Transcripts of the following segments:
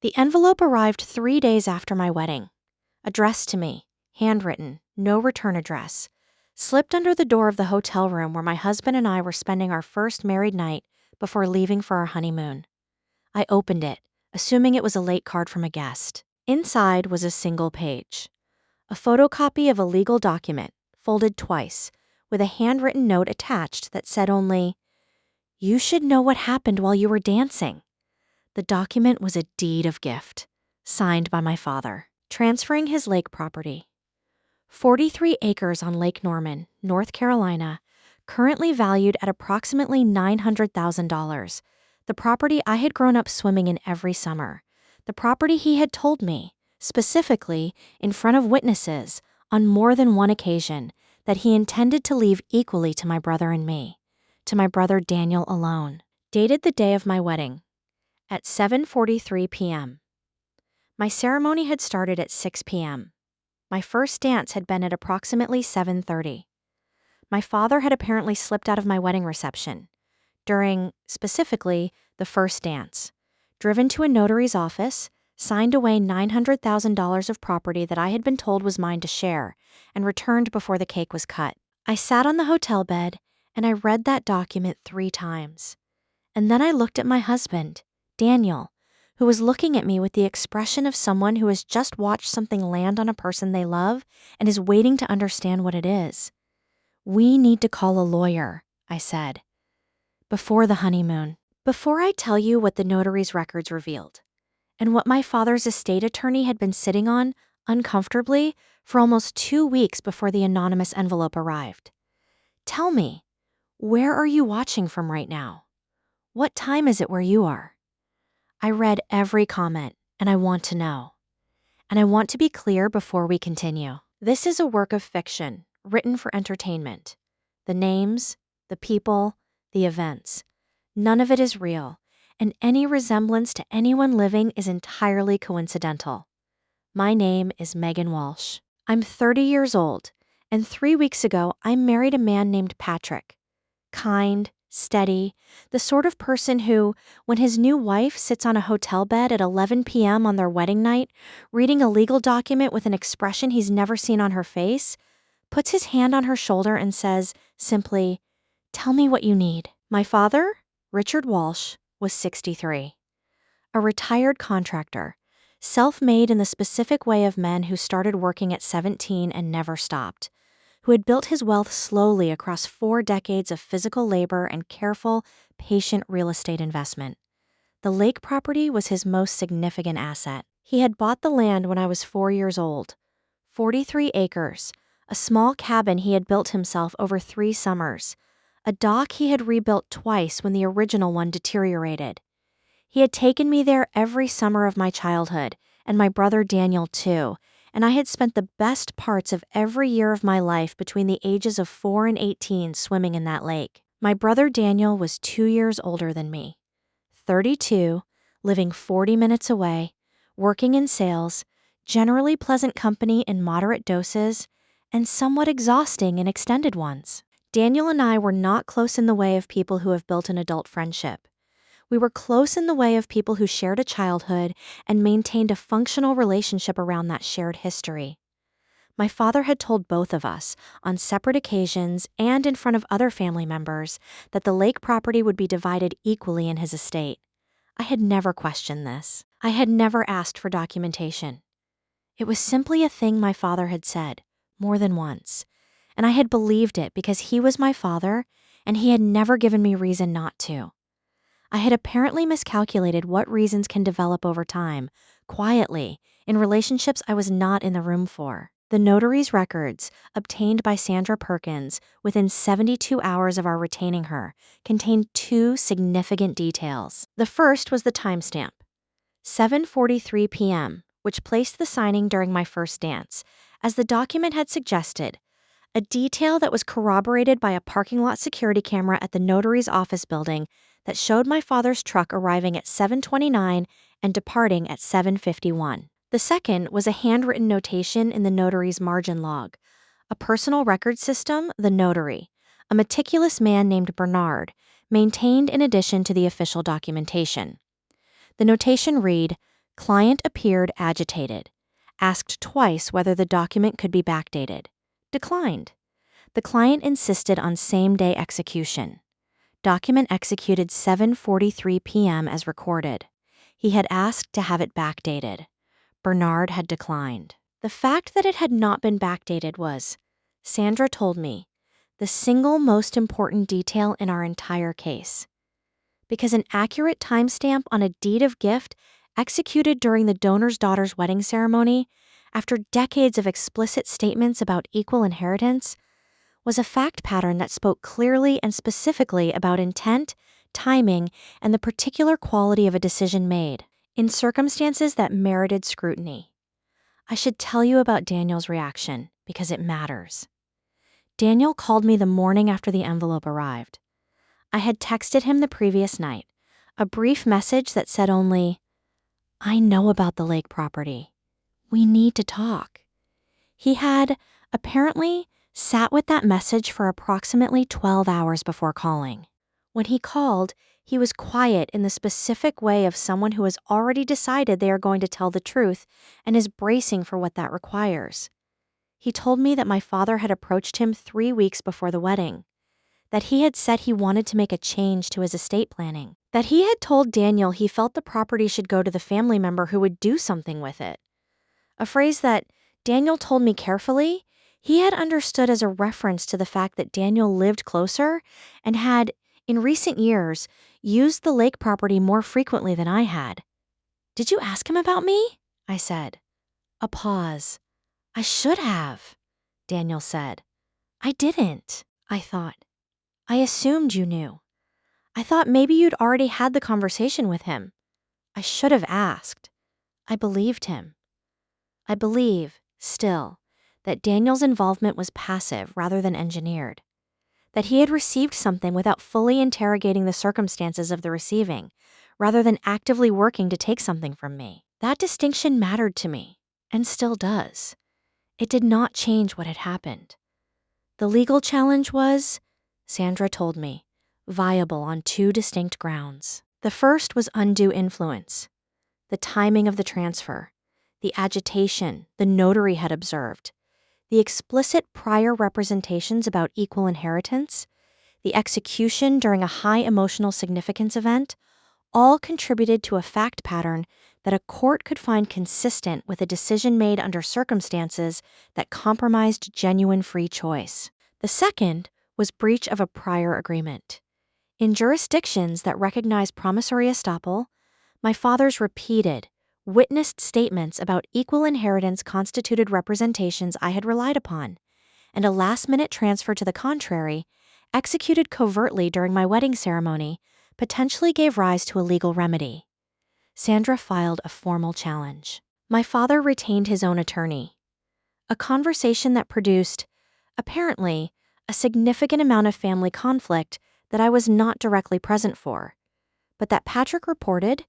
The envelope arrived 3 days after my wedding. Addressed to me, handwritten, no return address. Slipped under the door of the hotel room where my husband and I were spending our first married night before leaving for our honeymoon. I opened it, assuming it was a late card from a guest. Inside was a single page. A photocopy of a legal document, folded twice, with a handwritten note attached that said only, "You should know what happened while you were dancing." The document was a deed of gift, signed by my father, transferring his lake property. 43 acres on Lake Norman, North Carolina, currently valued at approximately $900,000. The property I had grown up swimming in every summer. The property he had told me, specifically in front of witnesses, on more than one occasion, that he intended to leave equally to my brother and me, to my brother Daniel alone. Dated the day of my wedding, at 7:43 p.m. My ceremony had started at 6 p.m. My first dance had been at approximately 7:30. My father had apparently slipped out of my wedding reception during, specifically, the first dance, driven to a notary's office, signed away $900,000 of property that I had been told was mine to share, and returned before the cake was cut. I sat on the hotel bed, and I read that document 3 times. And then I looked at my husband, Daniel, who was looking at me with the expression of someone who has just watched something land on a person they love and is waiting to understand what it is. "We need to call a lawyer," I said. Before the honeymoon. Before I tell you what the notary's records revealed, and what my father's estate attorney had been sitting on, uncomfortably, for almost 2 weeks before the anonymous envelope arrived. Tell me, where are you watching from right now? What time is it where you are? I read every comment, and I want to know. And I want to be clear before we continue. This is a work of fiction, written for entertainment. The names, the people, the events. None of it is real, and any resemblance to anyone living is entirely coincidental. My name is Megan Walsh. I'm 30 years old, and 3 weeks ago I married a man named Patrick. Kind, steady, the sort of person who, when his new wife sits on a hotel bed at 11 p.m. on their wedding night, reading a legal document with an expression he's never seen on her face, puts his hand on her shoulder and says, simply, "Tell me what you need." My father, Richard Walsh, was 63. A retired contractor, self-made in the specific way of men who started working at 17 and never stopped, who had built his wealth slowly across 4 decades of physical labor and careful, patient real estate investment. The lake property was his most significant asset. He had bought the land when I was 4 years old. 43 acres, a small cabin he had built himself over 3 summers, a dock he had rebuilt twice when the original one deteriorated. He had taken me there every summer of my childhood, and my brother Daniel too, and I had spent the best parts of every year of my life between the ages of 4 and 18 swimming in that lake. My brother Daniel was 2 years older than me, 32, living 40 minutes away, working in sales, generally pleasant company in moderate doses, and somewhat exhausting in extended ones. Daniel and I were not close in the way of people who have built an adult friendship. We were close in the way of people who shared a childhood and maintained a functional relationship around that shared history. My father had told both of us, on separate occasions and in front of other family members, that the lake property would be divided equally in his estate. I had never questioned this. I had never asked for documentation. It was simply a thing my father had said, more than once, and I had believed it because he was my father and he had never given me reason not to. I had apparently miscalculated what reasons can develop over time, quietly, in relationships I was not in the room for. The notary's records, obtained by Sandra Perkins within 72 hours of our retaining her, contained 2 significant details. The first was the timestamp, 7:43 p.m., which placed the signing during my first dance, as the document had suggested, a detail that was corroborated by a parking lot security camera at the notary's office building that showed my father's truck arriving at 7:29 and departing at 7:51. The second was a handwritten notation in the notary's margin log, a personal record system, the Notary, a meticulous man named Bernard, maintained in addition to the official documentation. The notation read, Client appeared agitated. Asked twice whether the document could be backdated. Declined. The client insisted on same-day execution. Document executed 7:43 p.m. as recorded. He had asked to have it backdated. Bernard had declined. The fact that it had not been backdated was, Sandra told me, the single most important detail in our entire case. Because an accurate timestamp on a deed of gift executed during the donor's daughter's wedding ceremony, after decades of explicit statements about equal inheritance, was a fact pattern that spoke clearly and specifically about intent, timing, and the particular quality of a decision made, in circumstances that merited scrutiny. I should tell you about Daniel's reaction, because it matters. Daniel called me the morning after the envelope arrived. I had texted him the previous night, a brief message that said only, "I know about the lake property. We need to talk." He had, apparently, sat with that message for approximately 12 hours before calling. When he called, he was quiet in the specific way of someone who has already decided they are going to tell the truth and is bracing for what that requires. He told me that my father had approached him 3 weeks before the wedding, that he had said he wanted to make a change to his estate planning, that he had told Daniel he felt the property should go to the family member who would do something with it. A phrase that Daniel told me carefully, he had understood as a reference to the fact that Daniel lived closer and had, in recent years, used the lake property more frequently than I had. "Did you ask him about me?" I said. A pause. "I should have," Daniel said. "I didn't," I thought. "I assumed you knew. I thought maybe you'd already had the conversation with him. I should have asked." I believed him. I believe, still, that Daniel's involvement was passive rather than engineered, that he had received something without fully interrogating the circumstances of the receiving, rather than actively working to take something from me. That distinction mattered to me, and still does. It did not change what had happened. The legal challenge was, Sandra told me, viable on 2 distinct grounds. The first was undue influence, the timing of the transfer, the agitation the notary had observed, the explicit prior representations about equal inheritance, the execution during a high emotional significance event, all contributed to a fact pattern that a court could find consistent with a decision made under circumstances that compromised genuine free choice. The second was breach of a prior agreement. In jurisdictions that recognize promissory estoppel, my father's repeated, witnessed statements about equal inheritance constituted representations I had relied upon, and a last-minute transfer to the contrary, executed covertly during my wedding ceremony, potentially gave rise to a legal remedy. Sandra filed a formal challenge. My father retained his own attorney. A conversation that produced, apparently, a significant amount of family conflict that I was not directly present for, but that Patrick reported,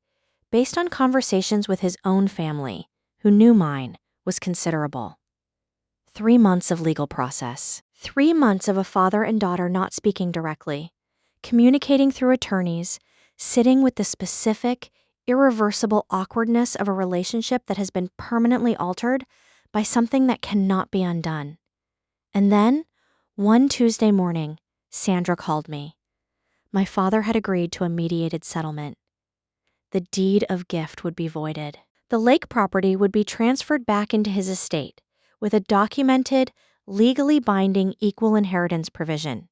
based on conversations with his own family, who knew mine, was considerable. 3 months of legal process. 3 months of a father and daughter not speaking directly, communicating through attorneys, sitting with the specific, irreversible awkwardness of a relationship that has been permanently altered by something that cannot be undone. And then, one Tuesday morning, Sandra called me. My father had agreed to a mediated settlement. The deed of gift would be voided. The lake property would be transferred back into his estate with a documented, legally binding equal inheritance provision.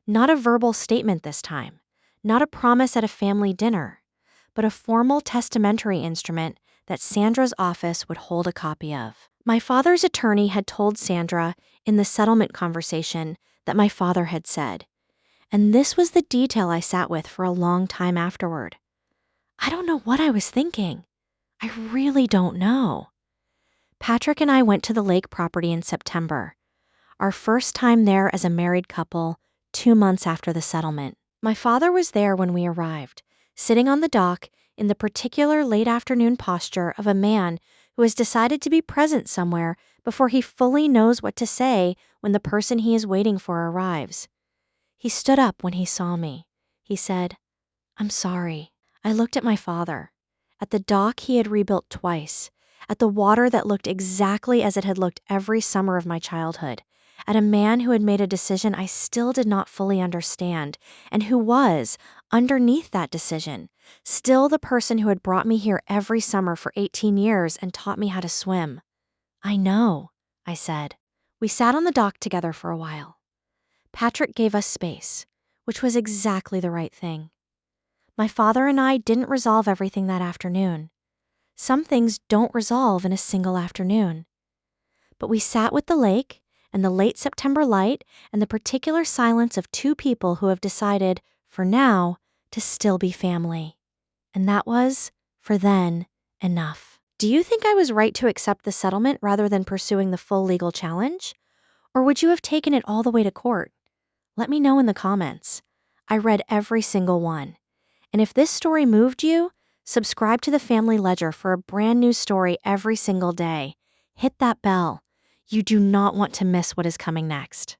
Not a verbal statement this time, not a promise at a family dinner, but a formal testamentary instrument that Sandra's office would hold a copy of. My father's attorney had told Sandra in the settlement conversation that my father had said, and this was the detail I sat with for a long time afterward. I don't know what I was thinking. I really don't know. Patrick and I went to the lake property in September, our first time there as a married couple, 2 months after the settlement. My father was there when we arrived, sitting on the dock in the particular late afternoon posture of a man who has decided to be present somewhere before he fully knows what to say when the person he is waiting for arrives. He stood up when he saw me. He said, "I'm sorry." I looked at my father, At the dock he had rebuilt twice. At the water that looked exactly as it had looked every summer of my childhood. At a man who had made a decision I still did not fully understand, and who was, underneath that decision, still the person who had brought me here every summer for 18 years and taught me how to swim. I know, I said. We sat on the dock together for a while. Patrick gave us space, which was exactly the right thing. My father and I didn't resolve everything that afternoon. Some things don't resolve in a single afternoon. But we sat with the lake and the late September light and the particular silence of two people who have decided, for now, to still be family. And that was, for then, enough. Do you think I was right to accept the settlement rather than pursuing the full legal challenge? Or would you have taken it all the way to court? Let me know in the comments. I read every single one. And if this story moved you, subscribe to the Family Ledger for a brand new story every single day. Hit that bell. You do not want to miss what is coming next.